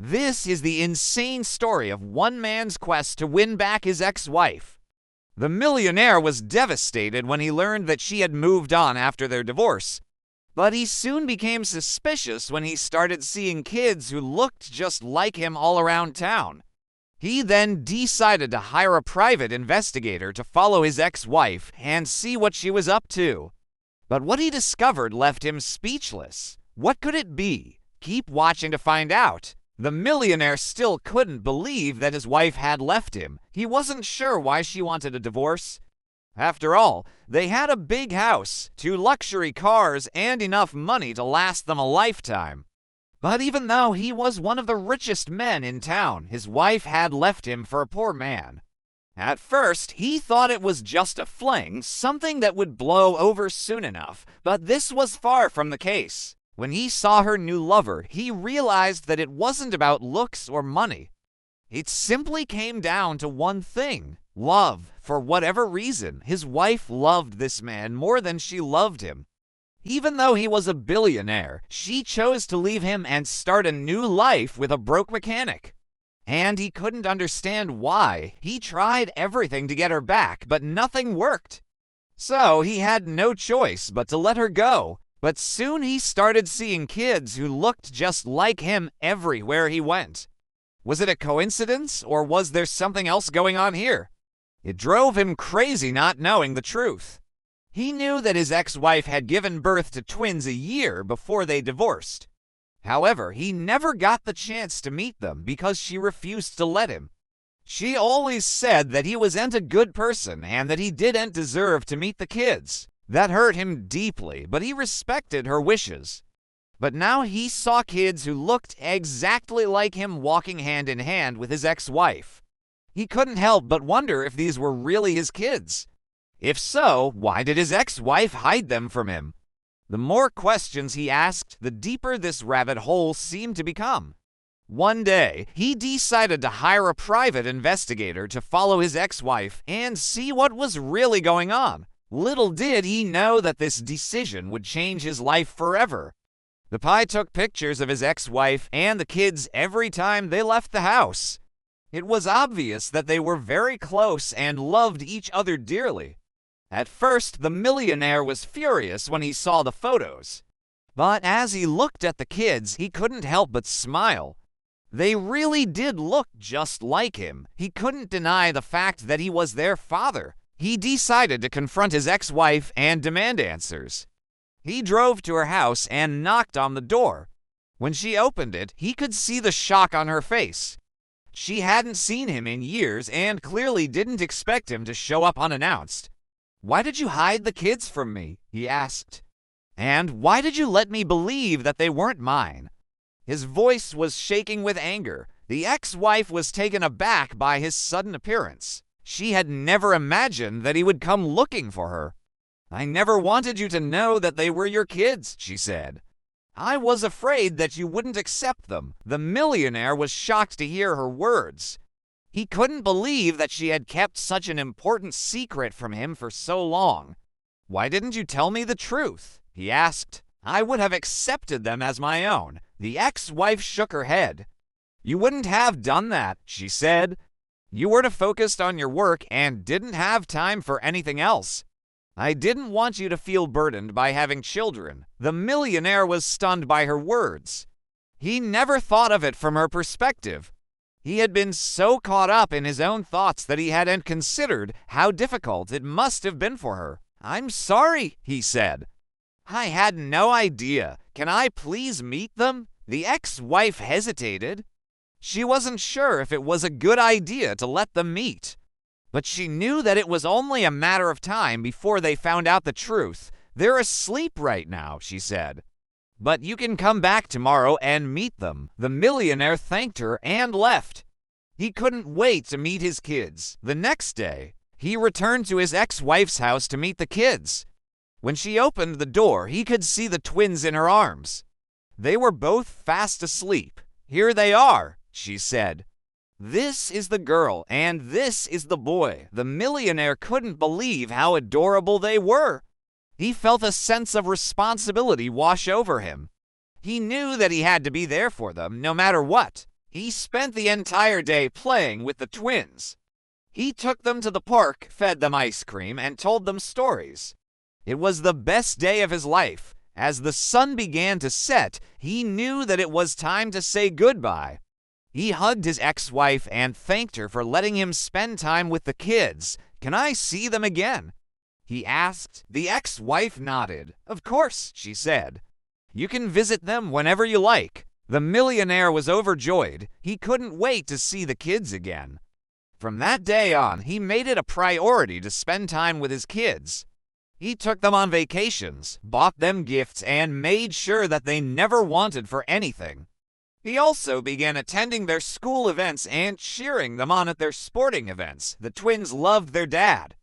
This is the insane story of one man's quest to win back his ex-wife. The millionaire was devastated when he learned that she had moved on after their divorce, but he soon became suspicious when he started seeing kids who looked just like him all around town. He then decided to hire a private investigator to follow his ex-wife and see what she was up to. But what he discovered left him speechless. What could it be? Keep watching to find out. The millionaire still couldn't believe that his wife had left him. He wasn't sure why she wanted a divorce. After all, they had a big house, 2 luxury cars, and enough money to last them a lifetime. But even though he was one of the richest men in town, his wife had left him for a poor man. At first, he thought it was just a fling, something that would blow over soon enough, but this was far from the case. When he saw her new lover, he realized that it wasn't about looks or money. It simply came down to one thing: love. For whatever reason, his wife loved this man more than she loved him. Even though he was a billionaire, she chose to leave him and start a new life with a broke mechanic. And he couldn't understand why. He tried everything to get her back, but nothing worked. So he had no choice but to let her go. But soon he started seeing kids who looked just like him everywhere he went. Was it a coincidence, or was there something else going on here? It drove him crazy not knowing the truth. He knew that his ex-wife had given birth to twins a year before they divorced. However, he never got the chance to meet them because she refused to let him. She always said that he wasn't a good person and that he didn't deserve to meet the kids. That hurt him deeply, but he respected her wishes. But now he saw kids who looked exactly like him walking hand in hand with his ex-wife. He couldn't help but wonder if these were really his kids. If so, why did his ex-wife hide them from him? The more questions he asked, the deeper this rabbit hole seemed to become. One day, he decided to hire a private investigator to follow his ex-wife and see what was really going on. Little did he know that this decision would change his life forever. The Pi took pictures of his ex-wife and the kids every time they left the house. It was obvious that they were very close and loved each other dearly. At first, the millionaire was furious when he saw the photos. But as he looked at the kids, he couldn't help but smile. They really did look just like him. He couldn't deny the fact that he was their father. He decided to confront his ex-wife and demand answers. He drove to her house and knocked on the door. When she opened it, he could see the shock on her face. She hadn't seen him in years and clearly didn't expect him to show up unannounced. "Why did you hide the kids from me?" he asked. "And why did you let me believe that they weren't mine?" His voice was shaking with anger. The ex-wife was taken aback by his sudden appearance. She had never imagined that he would come looking for her. "I never wanted you to know that they were your kids," she said. "I was afraid that you wouldn't accept them." The millionaire was shocked to hear her words. He couldn't believe that she had kept such an important secret from him for so long. "Why didn't you tell me the truth?" he asked. "I would have accepted them as my own." The ex-wife shook her head. "You wouldn't have done that," she said. "You were to focus on your work and didn't have time for anything else. I didn't want you to feel burdened by having children." The millionaire was stunned by her words. He never thought of it from her perspective. He had been so caught up in his own thoughts that he hadn't considered how difficult it must have been for her. "I'm sorry," he said. "I had no idea. Can I please meet them?" The ex-wife hesitated. She wasn't sure if it was a good idea to let them meet. But she knew that it was only a matter of time before they found out the truth. "They're asleep right now," she said. "But you can come back tomorrow and meet them." The millionaire thanked her and left. He couldn't wait to meet his kids. The next day, he returned to his ex-wife's house to meet the kids. When she opened the door, he could see the twins in her arms. They were both fast asleep. "Here they are," she said. "This is the girl, and this is the boy." The millionaire couldn't believe how adorable they were. He felt a sense of responsibility wash over him. He knew that he had to be there for them, no matter what. He spent the entire day playing with the twins. He took them to the park, fed them ice cream, and told them stories. It was the best day of his life. As the sun began to set, he knew that it was time to say goodbye. He hugged his ex-wife and thanked her for letting him spend time with the kids. "Can I see them again?" he asked. The ex-wife nodded. "Of course," she said. "You can visit them whenever you like." The millionaire was overjoyed. He couldn't wait to see the kids again. From that day on, he made it a priority to spend time with his kids. He took them on vacations, bought them gifts, and made sure that they never wanted for anything. He also began attending their school events and cheering them on at their sporting events. The twins loved their dad.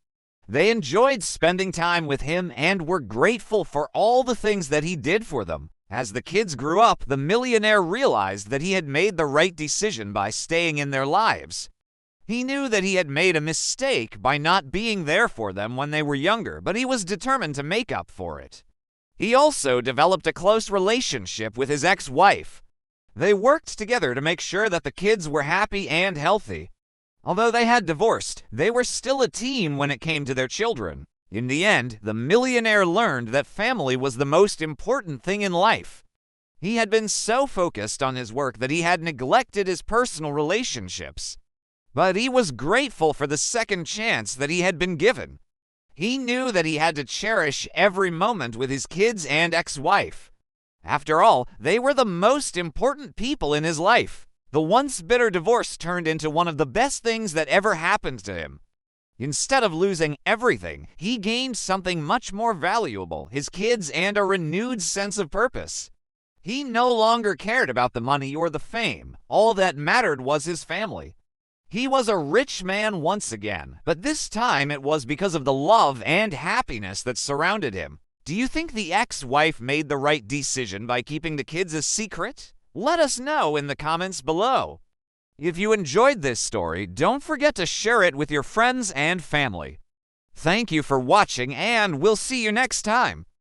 They enjoyed spending time with him and were grateful for all the things that he did for them. As the kids grew up, the millionaire realized that he had made the right decision by staying in their lives. He knew that he had made a mistake by not being there for them when they were younger, but he was determined to make up for it. He also developed a close relationship with his ex-wife. They worked together to make sure that the kids were happy and healthy. Although they had divorced, they were still a team when it came to their children. In the end, the millionaire learned that family was the most important thing in life. He had been so focused on his work that he had neglected his personal relationships. But he was grateful for the second chance that he had been given. He knew that he had to cherish every moment with his kids and ex-wife. After all, they were the most important people in his life. The once bitter divorce turned into one of the best things that ever happened to him. Instead of losing everything, he gained something much more valuable, his kids and a renewed sense of purpose. He no longer cared about the money or the fame. All that mattered was his family. He was a rich man once again, but this time it was because of the love and happiness that surrounded him. Do you think the ex-wife made the right decision by keeping the kids a secret? Let us know in the comments below. If you enjoyed this story, don't forget to share it with your friends and family. Thank you for watching, and we'll see you next time.